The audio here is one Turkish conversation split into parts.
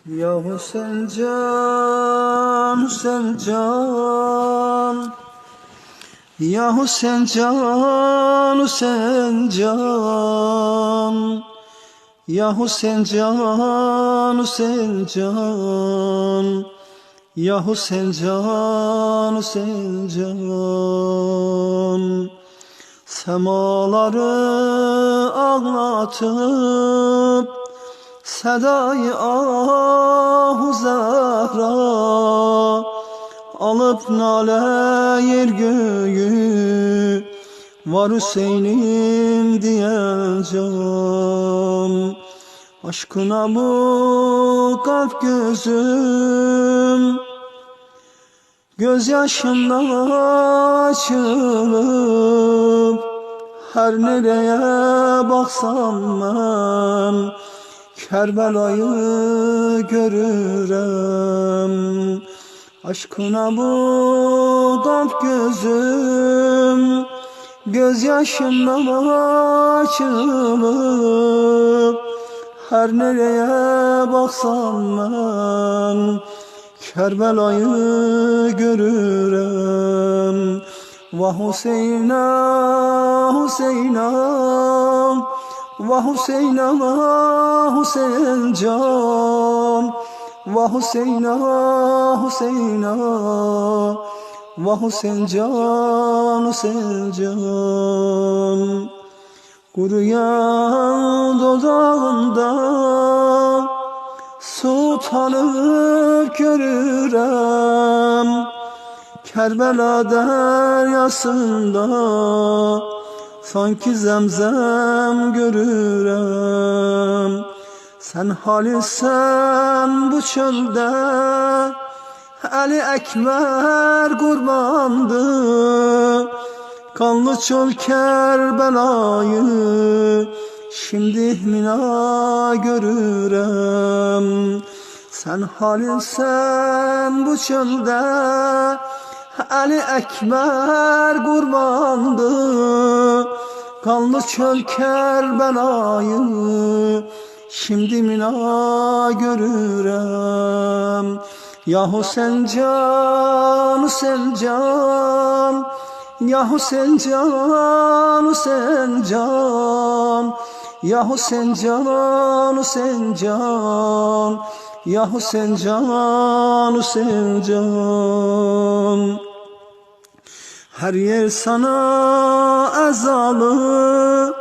Ya Hüseyin Can, Hüseyin Can, Ya Hüseyin Can, Hüseyin Can, Ya Hüseyin Can, Hüseyin Can, Ya Hüseyin Can, Hüseyin Can. Semaları ağlatıp sedayı ahu zehra alıp nale yer göğü var Hüseyin'im diyen can. Aşkına bu kalp gözüm gözyaşımdan açılıp her nereye baksam ben Kerbela'yı görürüm. Aşkına bu kalp gözüm gözyaşımdan açılıp her nereye baksam ben Kerbela'yı görürüm. Vah Hüseyin'e, Hüseyin'e, vah Hüseyin'e, Hüseyin Can, vah Hüseyin'e, Hüseyin'e, vah Hüseyin Can, Hüseyin Can. Kuruyan dudağında su tanır görürüm. Kerbela deryasında sanki zemzem görürüm. Sen halissen bu çölde Ali Ekber kurbandı. Kanlı çöl Kerbela'yı şimdi Mina görürüm. Sen halissen bu çölde Ali Ekber kurbandı. Kanlı çöl Kerbela'yı şimdi Mina görürüm. Ya Hüseyin Can, Hüseyin Can, Ya Hüseyin Can, Hüseyin Can, Ya Hüseyin Can, Hüseyin Can, Ya Hüseyin Can, Hüseyin Can. Her yer sana ezalı,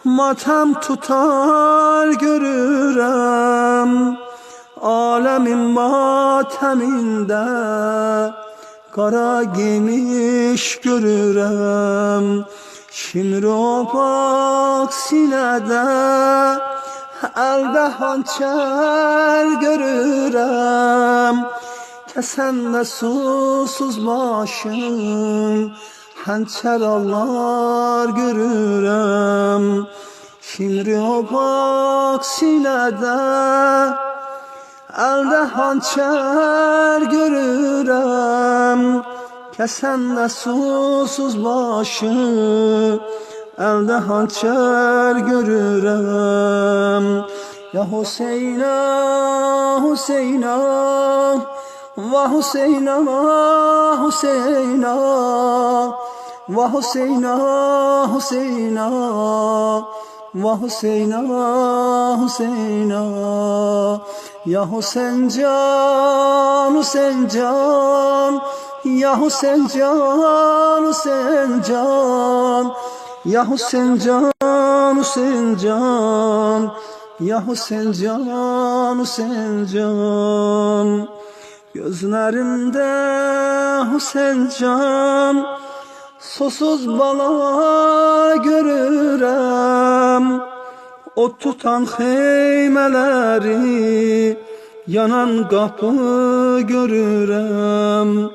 matem tutar görürüm. Alemin mateminde kara giymiş görürüm. Şimdi o bak sinede elde hançer görürüm. Kesenle susuz başım hançer Allah görürüm. Şimdi o bak sinede elde hançer görürüm. Kesenle susuz başı elde hançer görürüm. Ya Hüseyin'e, Hüseyin'e, vah Hüseyin'e, Hüseyin'e, vah Hüseyin'e, Hüseyin'e, vah Hüseyin'e, Hüseyin'e. Ya Hüseyin Can, Hüseyin Can, Ya Hüseyin Can, Hüseyin Can, Ya Hüseyin Can, Hüseyin Can, Ya Hüseyin Can, Hüseyin Can. Gözlerinde Hüseyin Can, susuz bala görürüm. O tutan heymeleri, yanan kapı görürüm.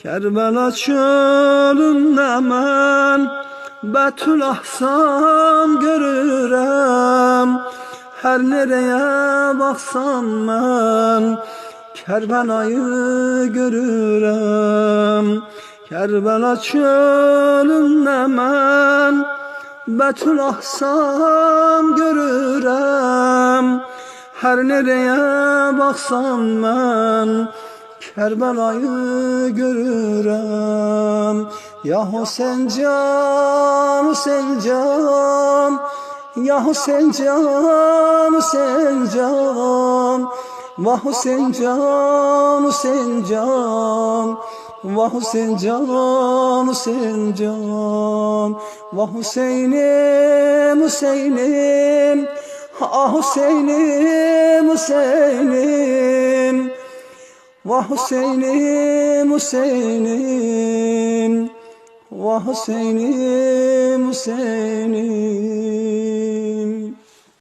Kerbela çölünde mən Betül Ahsan görürüm. Her nereye baksam mən Kerbela'yı görürüm. Kerbela çölünde mən Betül Ahsan görürüm. Her nereye baksam ben Kerbelayı görürüm. Ya Hüseyin can, Hüseyin can, ya Hüseyin can, Hüseyin can, vah Hüseyin can, Hüseyin can, vah Hüseyin can, Hüseyin can, vah Hüseyin'im, Hüseyin'im, ah Hüseyin'im, Hüseyin'im, vah Hüseyin'im, Hüseyin'im, vah Hüseyin'im, Hüseyin'im.